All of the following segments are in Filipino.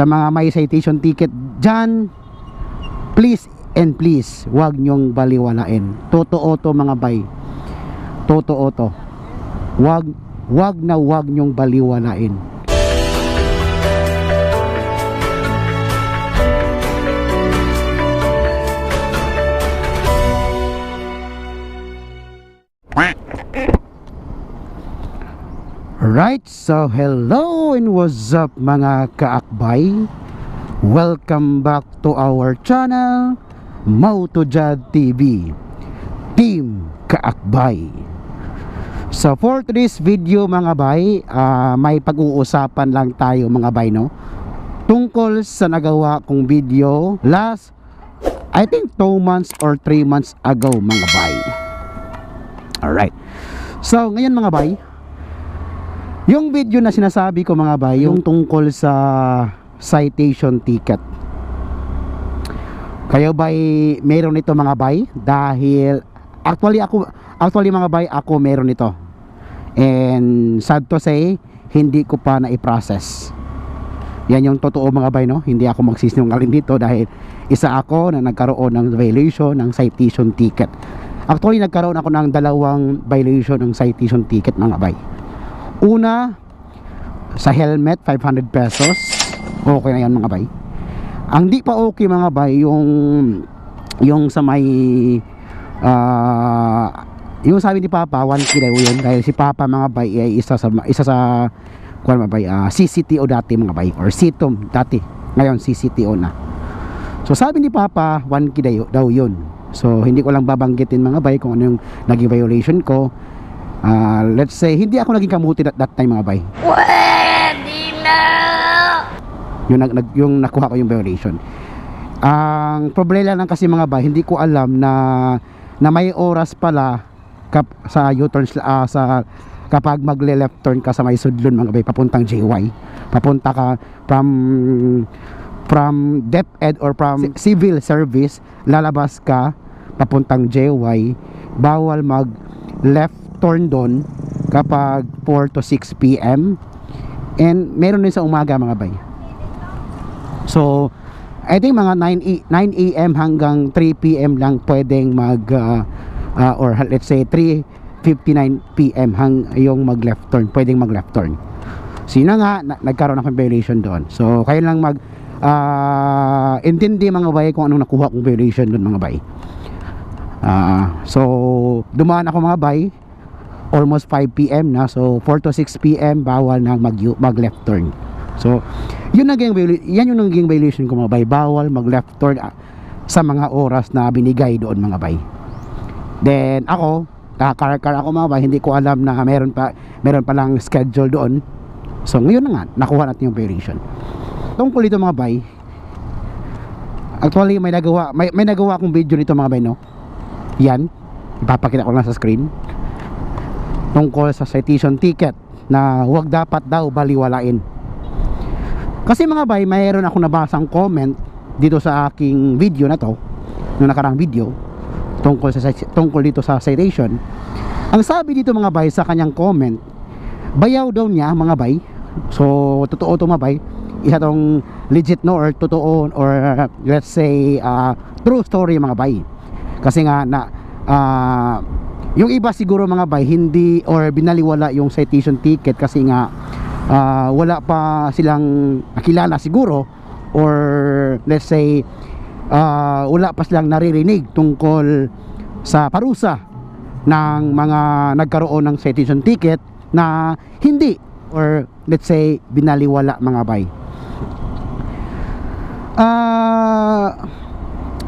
Sa mga may citation ticket dyan, please and please, wag nyong baliwalain. Totoo to mga bay, totoo to. Wag nyong baliwalain. Right, so hello and what's up mga kaakbay. Welcome back to our channel, Motojad TV, Team Kaakbay. So for today's video mga bay, may pag-uusapan lang tayo mga bay, no? Tungkol sa nagawa kong video last, I think 2 months or 3 months ago mga bay. Alright, so ngayon mga bay, yung video na sinasabi ko mga bay, yung tungkol sa citation ticket. Kayo bay meron nito mga bay? Dahil actually mga bay, ako meron nito. And sad to say, hindi ko pa na-i-process. Yan yung totoo mga bay, no? Hindi ako magsisinungaling dito dahil isa ako na nagkaroon ng violation ng citation ticket. Actually nagkaroon ako ng 2 violation ng citation ticket mga bay. Una, sa helmet 500 pesos. Okay na yan mga bay. Ang di pa okay mga bay, yung sa may yung sabi ni Papa 1K daw yun. Dahil si Papa mga bay ay isa sa kuwan mga bay, CCTO dati mga bay, or CTOM dati, ngayon CCTO na. So sabi ni Papa 1K daw yun. So hindi ko lang babanggitin mga bay kung ano yung naging violation ko. Let's say hindi ako naging kamuti that time mga bay. Pwede na! Yung nakuha ko yung violation. Ang problema lang kasi mga bay, hindi ko alam na may oras pala sa U-turn sa kapag magle-left turn ka sa may sudlon mga bay papuntang JY. Papunta ka from DepEd or from civil service, lalabas ka papuntang JY, bawal mag left turn doon kapag 4 to 6 PM, and meron din sa umaga mga bay. So I think mga 9 AM hanggang 3 PM lang pwedeng mag or let's say 3:59 PM yung mag left turn, pwedeng mag left turn. Sino nga nagkaroon ng violation doon. So kayo lang mag intindi mga bay kung anong nakuha kong violation doon mga bay. So dumaan ako mga bay almost 5 PM na. So 4 to 6 PM bawal na mag left turn. So yan yung naging violation ko mga bay. Bawal mag left turn sa mga oras na binigay doon mga bay. Then ako, kakar ako mga bay, hindi ko alam na meron pa lang schedule doon. So ngayon na nga nakuha natin yung violation. Tungkol dito mga bay, actually may nagawa akong video nito mga bay, no? Yan, ipapakita ko lang sa screen. Tungkol sa citation ticket na huwag dapat daw baliwalain. Kasi mga bay, mayroon ako nabasang comment dito sa aking video na to, yung nakarang video tungkol dito sa citation. Ang sabi dito mga bay sa kanyang comment, bayaw daw niya mga bay. So totoo to mga bay, isa tong legit no, or totoo, or let's say true story mga bay. Kasi nga yung iba siguro mga bay hindi or binaliwala yung citation ticket kasi nga wala pa silang nakilala siguro, or let's say wala pa silang naririnig tungkol sa parusa ng mga nagkaroon ng citation ticket na hindi, or let's say binaliwala mga bay.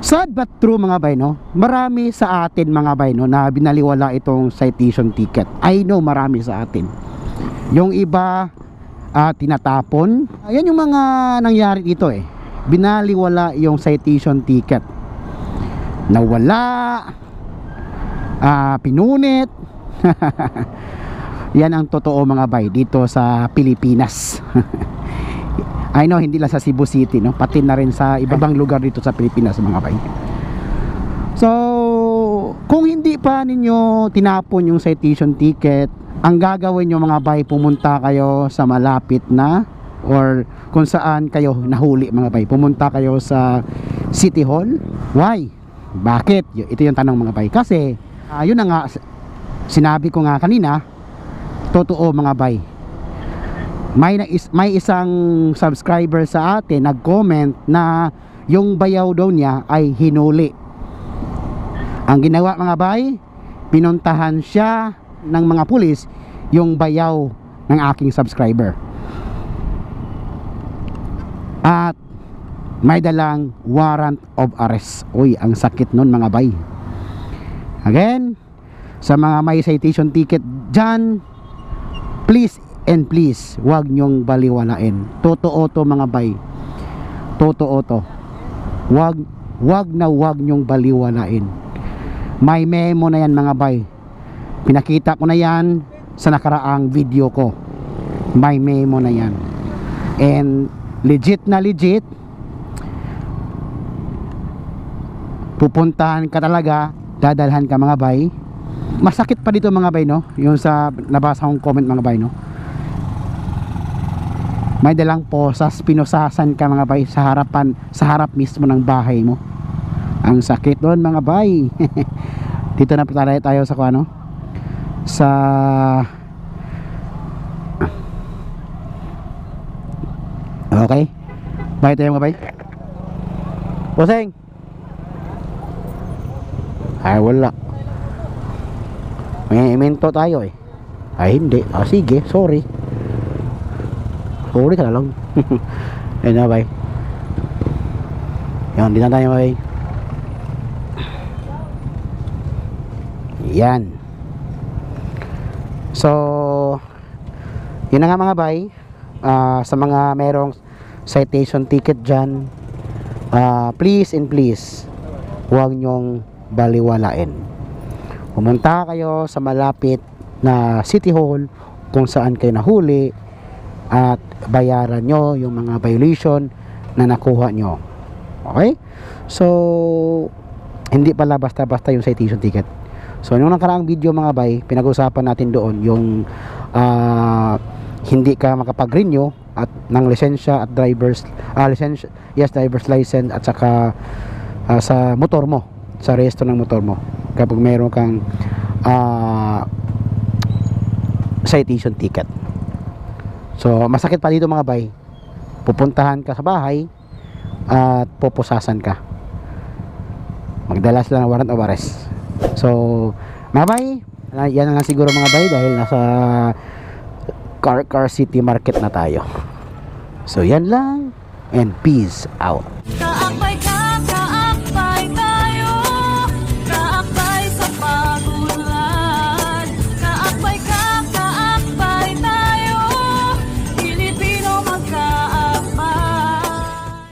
Sad but true mga bay, no? Marami sa atin mga bay, no, na binaliwala itong citation ticket. I know marami sa atin. Yung iba tinatapon. Ayan yung mga nangyari dito eh. Binaliwala yung citation ticket. Nawala, pinunit. Yan ang totoo mga bay dito sa Pilipinas. I know hindi lang sa Cebu City, no, pati na rin sa ibang lugar dito sa Pilipinas mga bay. So kung hindi pa ninyo tinapon yung citation ticket, ang gagawin nyo mga bay, pumunta kayo sa malapit na or kung saan kayo nahuli mga bay. Pumunta kayo sa City Hall. Why? Bakit? Ito yung tanong mga bay. Kasi yun na nga, sinabi ko nga kanina, totoo mga bay. May isang subscriber sa atin nag-comment na yung bayaw daw niya ay hinuli. Ang ginawa mga bay, pinuntahan siya ng mga pulis yung bayaw ng aking subscriber. At may dalang warrant of arrest. Uy, ang sakit nun mga bay. Again, sa mga may citation ticket dyan, please and please, wag nyong baliwalain. Totoo to mga bay. Totoo to. Wag nyong baliwalain. May memo na yan mga bay. Pinakita ko na yan sa nakaraang video ko. May memo na yan. And legit na legit, pupuntahan ka talaga, dadalhan ka mga bay. Masakit pa dito mga bay, no? Yung sa nabasa kong comment mga bay, no? May dalang posas, pinusasan ka mga bay sa harap mismo ng bahay mo. Ang sakit doon mga bay. Dito na tayo sa ano? Sa okay. Bye tayo mga bay. Poseng. Ay wala. May minto tayo eh. Ay hindi. Sige, sorry. Sorry ka na lang. Ayun na bay. Yan, di na tayo bay. Yan. So yun na nga mga bay. Sa mga merong citation ticket dyan, please and please, huwag nyong baliwalain. Pumunta kayo sa malapit na City Hall kung saan kayo nahuli at bayaran nyo yung mga violation na nakuha nyo. Okay? So hindi pala basta-basta yung citation ticket. So nung nakaraang video mga bay, pinag-usapan natin doon yung hindi ka makapag-renew at ng lisensya at driver's license at saka sa motor mo, sa rehistro ng motor mo kapag meron kang citation ticket. So masakit pa dito mga bay, pupuntahan ka sa bahay at pupusasan ka, magdala sila ng warrant of arrest. So mga bay, yan na lang siguro mga bay dahil nasa Car City Market na tayo. So yan lang and peace out.